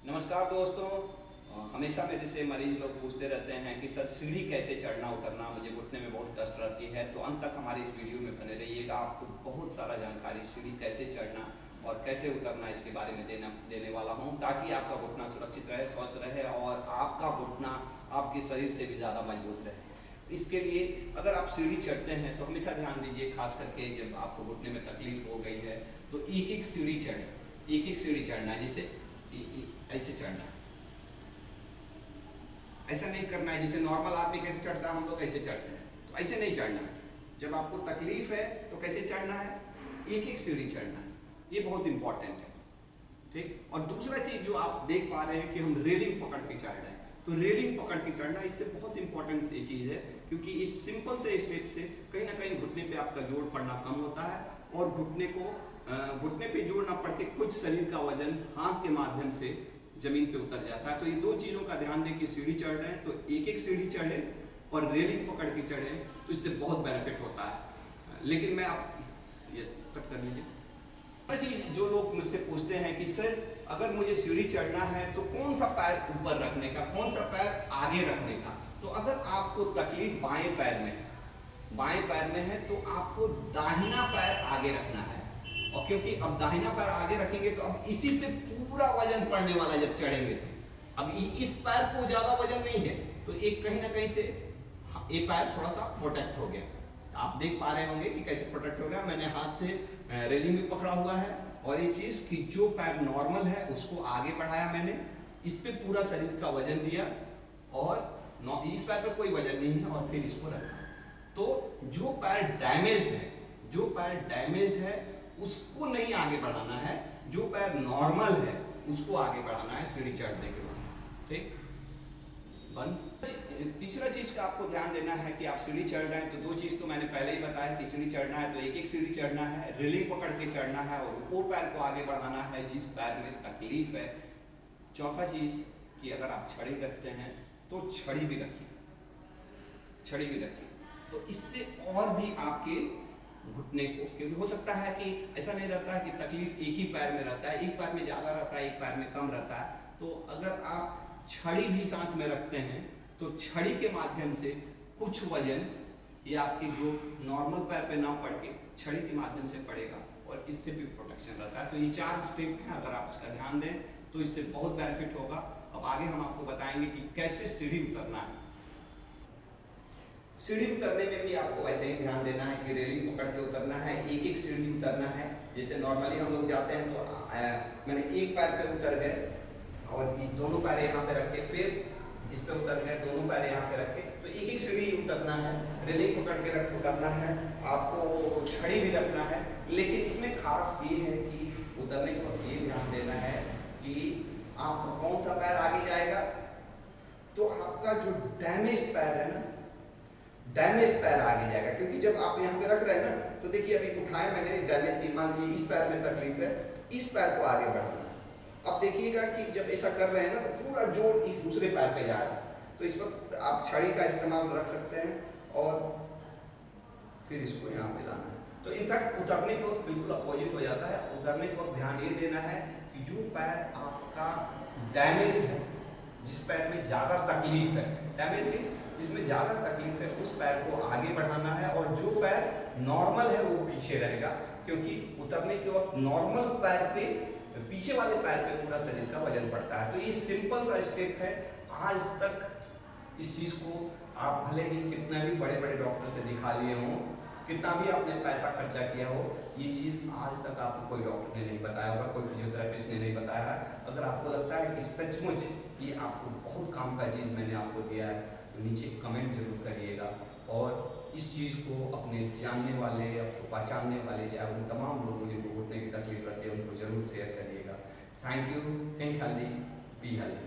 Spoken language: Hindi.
नमस्कार दोस्तों। हमेशा मेरे से मरीज लोग पूछते रहते हैं कि सर सीढ़ी कैसे चढ़ना उतरना, मुझे घुटने में बहुत कष्ट रहती है। तो अंत तक हमारी इस वीडियो में बने रहिएगा। आपको बहुत सारा जानकारी सीढ़ी कैसे चढ़ना और कैसे उतरना इसके बारे में देने वाला हूँ, ताकि आपका घुटना सुरक्षित रहे, स्वस्थ रहे और आपका घुटना आपके शरीर से भी ज़्यादा मजबूत रहे। इसके लिए अगर आप सीढ़ी चढ़ते हैं तो हमेशा ध्यान दीजिए, खास करके जब आपको घुटने में तकलीफ हो गई है तो एक एक सीढ़ी चढ़े, एक एक सीढ़ी चढ़ना है। जैसे ऐसे चढ़ना है, ऐसा नहीं करना है जैसे नॉर्मल आदमी कैसे चढ़ता है, हम लोग ऐसे चढ़ते हैं, तो ऐसे नहीं चढ़ना है। जब आपको तकलीफ है तो कैसे चढ़ना है, एक एक सीढ़ी चढ़ना है। ये बहुत इंपॉर्टेंट है, ठीक। और दूसरा चीज जो आप देख पा रहे हैं कि हम रेलिंग पकड़ के चढ़ रहे हैं, तो रेलिंग पकड़ के चढ़ना इससे बहुत इंपॉर्टेंट ये चीज है, क्योंकि इस सिंपल से स्टेप से कहीं ना कहीं घुटने पे आपका जोर पड़ना कम होता है और घुटने पे जोर ना पड़ के कुछ शरीर का वजन हाथ के माध्यम से जमीन पे उतर जाता है। तो ये दो चीजों का ध्यान दें कि सीढ़ी चढ़ रहे हैं तो एक एक सीढ़ी चढ़े और रेलिंग पकड़ के चढ़े, तो इससे बहुत बेनिफिट होता है। लेकिन मैं आप ये कट कर लीजिए। चीज जो लोग मुझसे पूछते हैं कि सर अगर मुझे सीढ़ी चढ़ना है तो कौन सा पैर ऊपर रखने का, कौन सा पैर आगे रखने का। तो अगर आपको तकलीफ बाएं पैर में है तो आपको दाहिना पैर आगे रखना है। और क्योंकि अब दाहिना पैर आगे रखेंगे तो अब इसी पे पूरा वजन पड़ने वाला है। जब चढ़ेंगे तो अब इस पैर को ज्यादा वजन नहीं है, तो एक कहीं ना कहीं से ये पैर थोड़ा सा प्रोटेक्ट हो गया। आप देख पा रहे होंगे कि कैसे प्रोटेक्ट हो गया। मैंने हाथ से रेलिंग भी पकड़ा हुआ है और ये चीज कि जो पैर नॉर्मल है उसको आगे बढ़ाया मैंने, इस पे पूरा शरीर का वजन दिया और इस पैर पर कोई वजन नहीं है और फिर इसको रखा। तो जो पैर डैमेज्ड है उसको नहीं आगे बढ़ाना है, जो पैर नॉर्मल है उसको आगे बढ़ाना है सीढ़ी चढ़ने के बाद, ठीक। बंद। तीसरा चीज का आपको ध्यान देना है कि आप सीढ़ी चढ़ रहे हैं तो दो चीज तो मैंने पहले ही बताया कि सीढ़ी चढ़ना है तो एक एक सीढ़ी चढ़ना है, रेलिंग पकड़ के चढ़ना है और वो पैर को आगे बढ़ाना है जिस पैर में तकलीफ है। चौथा चीज कि अगर आप छड़ी रखते हैं तो छड़ी भी रखिए, तो इससे और भी आपके घुटने को, क्योंकि हो सकता है कि ऐसा नहीं रहता है कि तकलीफ एक ही पैर में रहता है, एक पैर में ज्यादा रहता है, एक पैर में कम रहता है। तो अगर आप छड़ी भी साथ में रखते हैं तो छड़ी के माध्यम से कुछ वजन ये आपके जो नॉर्मल पैर पे ना पड़ के छड़ी के माध्यम से पड़ेगा और इससे भी प्रोटेक्शन रहता है। तो ये 4 स्टेप हैं, अगर आप इसका ध्यान दें तो इससे बहुत बेनिफिट होगा। अब आगे हम आपको बताएंगे कि कैसे सीढ़ी उतरना है। सीढ़ी उतरने में भी आपको वैसे ही ध्यान देना है कि रेलिंग पकड़ के उतरना है, एक एक सीढ़ी उतरना है। जैसे नॉर्मली हम लोग जाते हैं तो मैंने एक पैर पे उतर गए और दोनों पैर यहाँ पे रख के फिर इस पे उतर गए, दोनों पैर यहाँ पे रख के, तो एक एक सीढ़ी उतरना है, रेलिंग पकड़ के उतरना है, आपको छड़ी भी रखना है। लेकिन इसमें खास ये है कि उतरने के वक्त ये ध्यान देना है कि आपका कौन सा पैर आगे जाएगा। तो आपका जो डैमेज पैर है ना, डैमेज पैर आगे जाएगा, क्योंकि जब आप यहाँ पे रख रहे हैं ना तो देखिए अभी उठाए मैंने डैमेज, मान लीजिए इस पैर में तकलीफ है, इस पैर को आगे बढ़ाना। अब देखिएगा कि जब ऐसा कर रहे हैं ना तो पूरा जोर इस दूसरे पैर पे जा रहा है। तो इस वक्त आप छड़ी का इस्तेमाल रख सकते हैं और फिर इसको यहाँ पे लाना है। तो इनफैक्ट उतरने के वक्त बिल्कुल अपोजिट हो जाता है। उतरने के वक्त ध्यान ये देना है कि जो पैर आपका डैमेज है, जिस पैर में ज्यादा तकलीफ है, डैमेज मींस जिसमें ज्यादा तकलीफ है, उस पैर को आगे बढ़ाना है और जो पैर नॉर्मल है वो पीछे रहेगा, क्योंकि उतरने के वक्त नॉर्मल पैर पे, पीछे वाले पैर पे पूरा शरीर का वजन पड़ता है। तो ये सिंपल सा स्टेप है। आज तक इस चीज को आप भले ही कितना भी बड़े बड़े डॉक्टर से दिखा लिए हों, कितना भी आपने पैसा खर्चा किया हो, ये चीज आज तक आपको कोई डॉक्टर ने नहीं बताया होगा, कोई फिजियोथेरेपिस्ट ने नहीं बताया। अगर आपको लगता है कि सचमुच ये आपको बहुत काम का चीज मैंने आपको दिया है तो नीचे कमेंट जरूर करिएगा और इस चीज़ को अपने जानने वाले, आपको पहचानने वाले, चाहे उन तमाम लोगों जिनको घुटने की तकलीफ रहती है, उनको जरूर शेयर करिएगा। Thank you. Think healthy, be healthy.